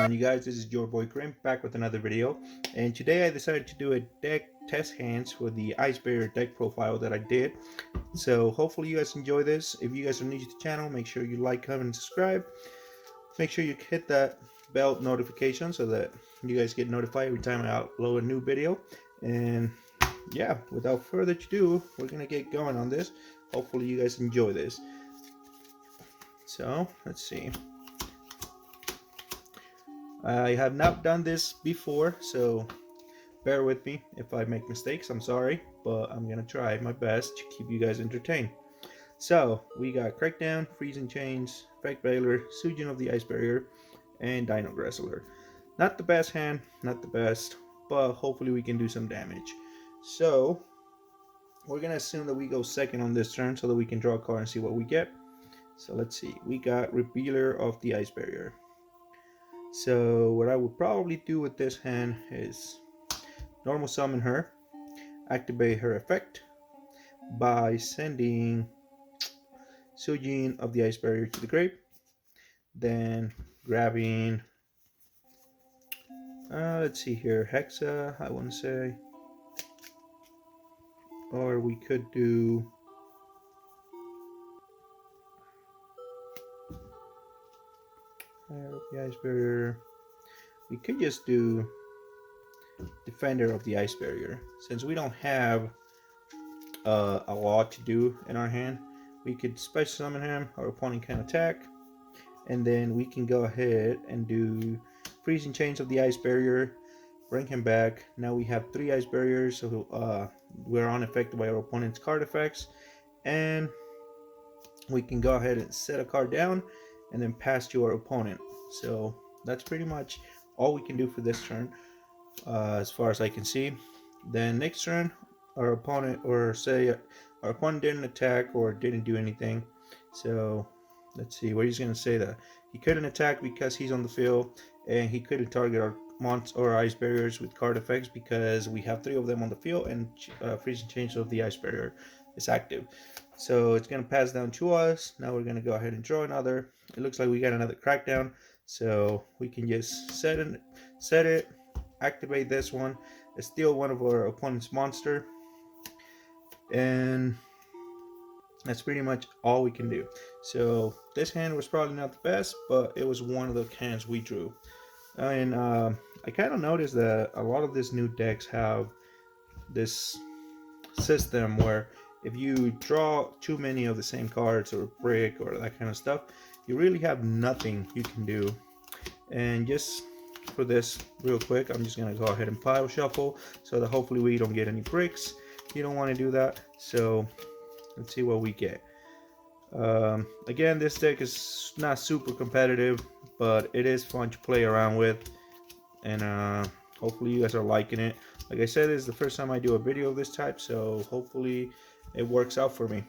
on, you guys? This is your boy Grim back with another video, and today I decided to do a deck test hands for the Ice Barrier deck profile that I did. So hopefully you guys enjoy this. If you guys are new to the channel, make sure you like, comment, and subscribe. Make sure you hit that bell notification so that you guys get notified every time I upload a new video. And yeah, without further ado, we're gonna get going on this. Hopefully you guys enjoy this. So let's see. I have not done this before, so bear with me if I make mistakes. I'm sorry, but I'm gonna try my best to keep you guys entertained. So we got Crackdown, Freezing Chains, Effect Baler, Sujin of the Ice Barrier, and Dino Wrestler. Not the best hand, not the best, but hopefully we can do some damage. So we're gonna assume that we go second on this turn so that we can draw a card and see what we get. So let's see. We got Revealer of the Ice Barrier. So what I would probably do with this hand is normal summon her, activate her effect by sending Sujin of the Ice Barrier to the grave, then grabbing, let's see here, Hexa, I want to say, or we could do the Ice Barrier. We could just do Defender of the Ice Barrier. Since we don't have a lot to do in our hand, we could special summon him, our opponent can attack, and then we can go ahead and do Freezing Chains of the Ice Barrier, bring him back. Now we have 3 Ice Barriers, so we're unaffected by our opponent's card effects, and we can go ahead and set a card down and then pass to our opponent. So that's pretty much all we can do for this turn, as far as I can see. Then next turn, our opponent, or say our opponent didn't attack or didn't do anything. So let's see what he's going to say. That he couldn't attack because he's on the field, and he couldn't target our or Ice Barriers with card effects because we have 3 of them on the field, and Freezing Change of the Ice Barrier is active. So it's going to pass down to us. Now we're going to go ahead and draw another. It looks like we got another Crackdown, so we can just set it, activate this one, steal one of our opponent's monster, and that's pretty much all we can do. So this hand was probably not the best, but it was one of the hands we drew. And I kind of noticed that a lot of these new decks have this system where if you draw too many of the same cards or brick or that kind of stuff, you really have nothing you can do. And just for this real quick, I'm just gonna go ahead and pile shuffle so that hopefully we don't get any bricks. You don't want to do that, so let's see what we get. Again, this deck is not super competitive, but it is fun to play around with, and hopefully you guys are liking it. Like I said, this is the first time I do a video of this type, so hopefully it works out for me,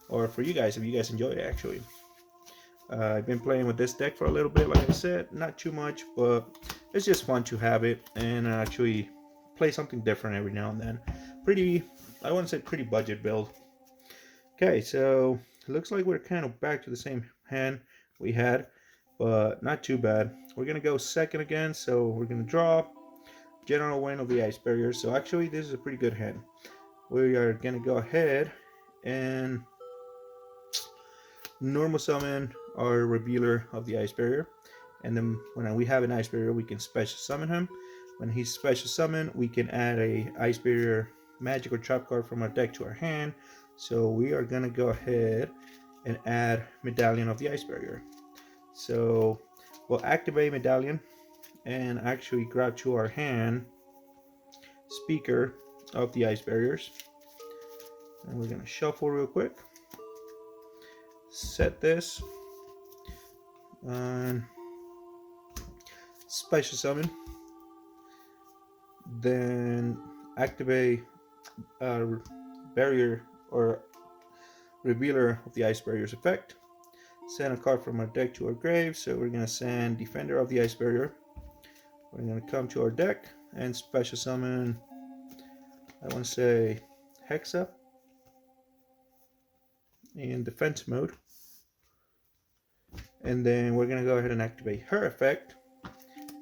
or for you guys if you guys enjoy it. Actually, I've been playing with this deck for a little bit, like I said, not too much, but it's just fun to have it and actually play something different every now and then. I wouldn't say pretty budget build. Okay, so it looks like we're kind of back to the same hand we had, but not too bad. We're gonna go second again, so we're gonna draw General Win of the Ice Barrier. So actually this is a pretty good hand. We are gonna go ahead and normal summon our Revealer of the Ice Barrier, and then when we have an Ice Barrier, we can special summon him. When he's special summoned, we can add a Ice Barrier magic or trap card from our deck to our hand. So we are gonna go ahead and add Medallion of the Ice Barrier. So we'll activate Medallion and actually grab to our hand Speaker of the Ice Barriers, and we're gonna shuffle real quick, set this, and special summon, then activate barrier or Revealer of the Ice Barrier's effect, send a card from our deck to our grave. So we're going to send Defender of the Ice Barrier. We're going to come to our deck and special summon, I want to say, Hexa in defense mode. And then we're going to go ahead and activate her effect.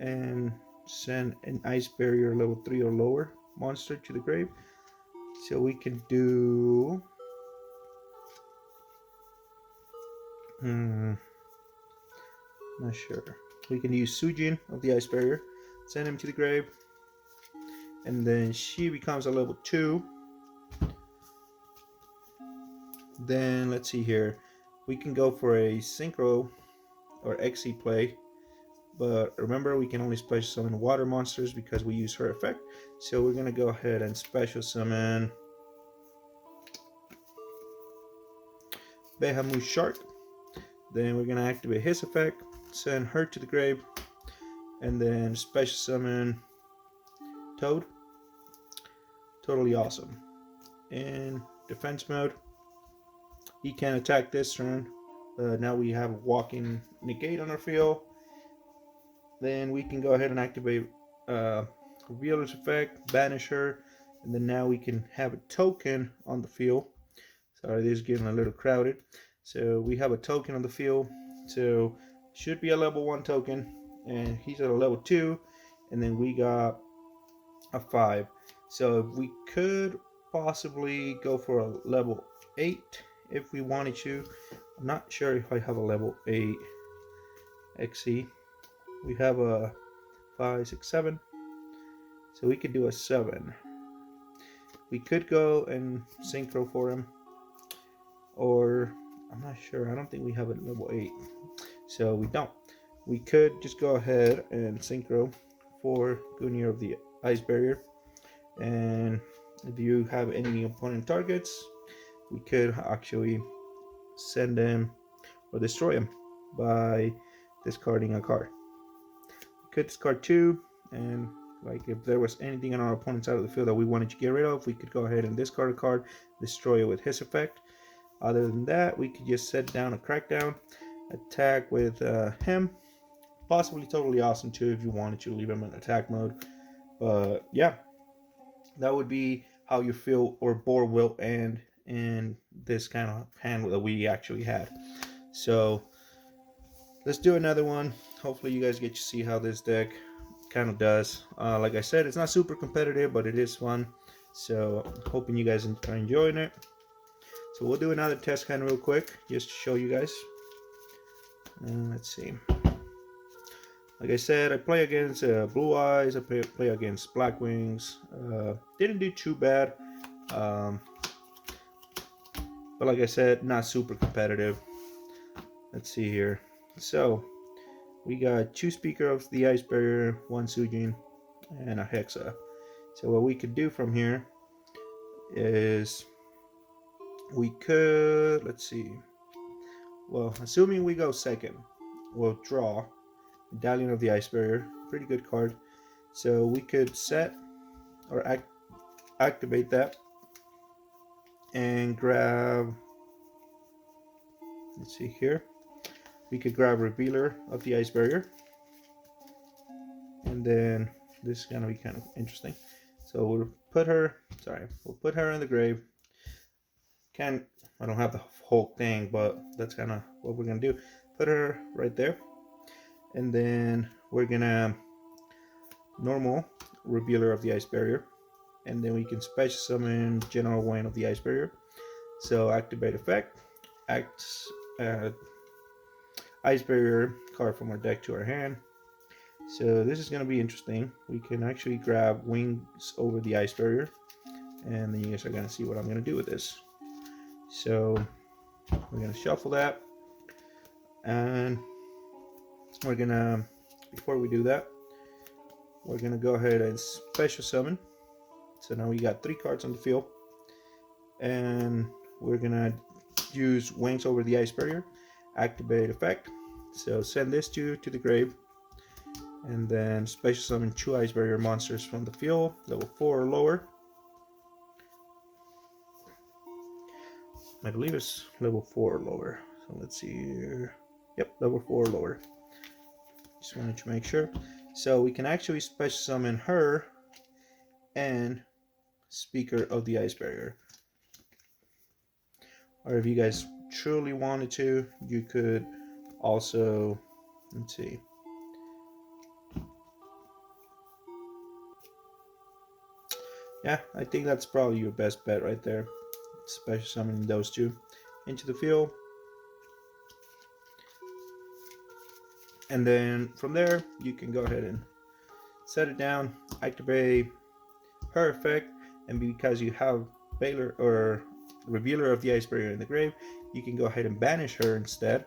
and send an ice barrier level 3 or lower monster to the grave. So we can do not sure. We can use Sujin of the ice barrier, send him to the grave, and then she becomes a level 2. Then let's see here. We can go for a synchro or XE play, but remember we can only special summon water monsters because we use her effect. So we're gonna go ahead and special summon Behamu Shark. Then we're gonna activate his effect, send her to the grave, and then special summon Toad. Totally awesome. In defense mode, he can attack this turn. Now we have walking negate on our field. Then we can go ahead and activate Revealer's effect, banish her, and then now we can have a token on the field. Sorry, this is getting a little crowded. So we have a token on the field. So should be a level 1 token, and he's at a level 2, and then we got a 5. So we could possibly go for a level 8 if we wanted to. I'm not sure if I have a level 8 XC. We have a 5, 6, 7. So we could do a 7. We could go and synchro for him. Or, I'm not sure. I don't think we have a level 8. So we don't. We could just go ahead and synchro for Gunir of the Ice Barrier. And if you have any opponent targets, we could actually send them or destroy them by discarding a card. We could discard 2, and like if there was anything on our opponent's side of the field that we wanted to get rid of, we could go ahead and discard a card, destroy it with his effect. Other than that, we could just set down a Crackdown, attack with him. Possibly totally awesome too if you wanted to leave him in attack mode. But yeah, that would be how you feel or board will end in this kind of hand that we actually had. So let's do another one. Hopefully you guys get to see how this deck kind of does. Like I said, it's not super competitive, but it is fun. So hoping you guys are enjoying it. So we'll do another test hand real quick just to show you guys. Let's see. Like I said, I play against Blue Eyes, I play against Black Wings. Didn't do too bad. But like I said, not super competitive. Let's see here. So, we got 2 Speaker of the Ice Barrier, 1 Sujin, and a Hexa. So what we could do from here is we could, let's see. Well, assuming we go second, we'll draw Medallion of the Ice Barrier. Pretty good card. So we could set or activate that and grab, let's see here. We could grab Revealer of the Ice Barrier. And then this is gonna be kind of interesting. So we'll put her in the grave. I don't have the whole thing, but that's kind of what we're gonna do. Put her right there. And then we're gonna normal Revealer of the Ice Barrier. And then we can special summon General Wayne of the Ice Barrier. So activate effect. Ice Barrier card from our deck to our hand. So this is going to be interesting. We can actually grab Wings over the Ice Barrier. And then you guys are going to see what I'm going to do with this. So we're going to shuffle that. And we're going to, before we do that, we're going to go ahead and special summon. So now we got 3 cards on the field. And we're going to use Wings over the Ice Barrier. Activate effect. So send this to the grave. And then special summon 2 Ice Barrier monsters from the field, level 4 or lower. I believe it's level 4 or lower. So let's see here. Yep, level 4 or lower. Just wanted to make sure. So we can actually special summon her and Speaker of the Ice Barrier. Or if you guys truly wanted to, you could also, let's see. Yeah, I think that's probably your best bet right there. Special summoning those two into the field. And then from there, you can go ahead and set it down, activate her effect, and because you have Baylor or Revealer of the Iceberg in the grave, you can go ahead and banish her instead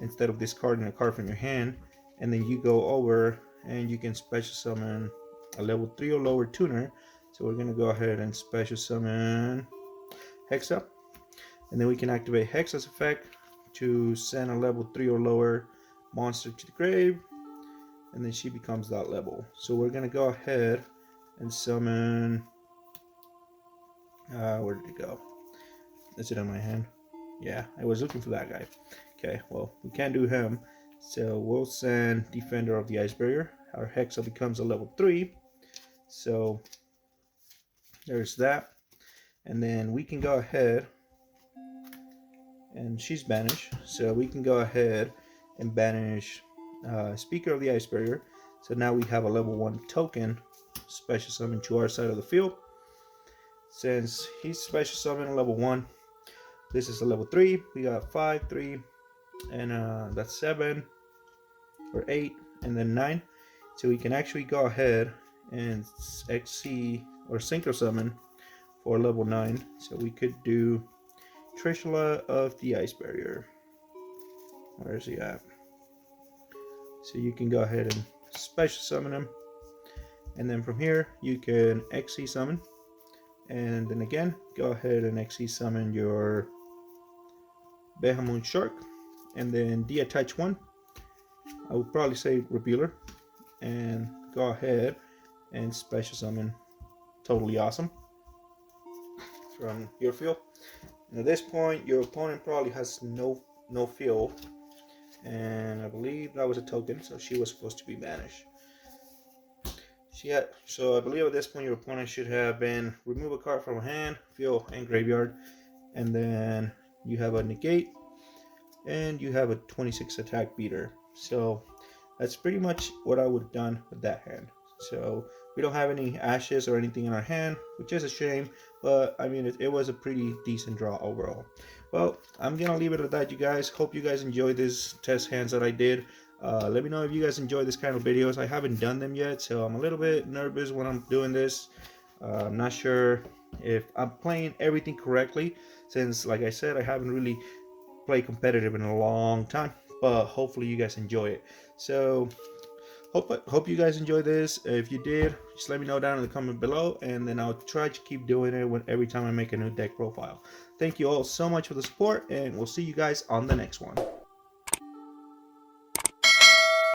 of discarding a card from your hand. And then you go over and you can special summon a level 3 or lower tuner. So we're gonna go ahead and special summon Hexa, and then we can activate Hexa's effect to send a level 3 or lower monster to the grave, and then she becomes that level. So we're gonna go ahead and summon. Where did it go? Is it in my hand? Yeah, I was looking for that guy. Okay, well, we can't do him. So we'll send Defender of the Ice Barrier. Our Hexa becomes a level 3. So there's that. And then we can go ahead, and she's banished. So we can go ahead and banish Speaker of the Ice Barrier. So now we have a level 1 token special summon to our side of the field. Since he's special summon level 1, this is a level 3. We got 5, 3, and that's 7 or 8, and then 9. So we can actually go ahead and XC or Synchro Summon for level 9. So we could do Trishula of the Ice Barrier. Where's he at? So you can go ahead and special summon him. And then from here, you can XC summon. And then again, go ahead and XC summon your Behemoth Shark. And then deattach one. I would probably say Revealer. And go ahead and special summon Totally Awesome from your field. And at this point, your opponent probably has no field. And I believe that was a token, so she was supposed to be banished. So I believe at this point your opponent should have been remove a card from hand, field, and graveyard, and then you have a negate, and you have a 26 attack beater. So that's pretty much what I would have done with that hand. So we don't have any ashes or anything in our hand, which is a shame, but I mean it was a pretty decent draw overall. Well, I'm gonna leave it at that, you guys. Hope you guys enjoyed these test hands that I did. Let me know if you guys enjoy this kind of videos. I haven't done them yet, so I'm a little bit nervous when I'm doing this. I'm not sure if I'm playing everything correctly, since like I said, I haven't really played competitive in a long time, but hopefully you guys enjoy it. So hope you guys enjoy this. If you did, just let me know down in the comment below, and then I'll try to keep doing it every time I make a new deck profile. Thank you all so much for the support, and we'll see you guys on the next one.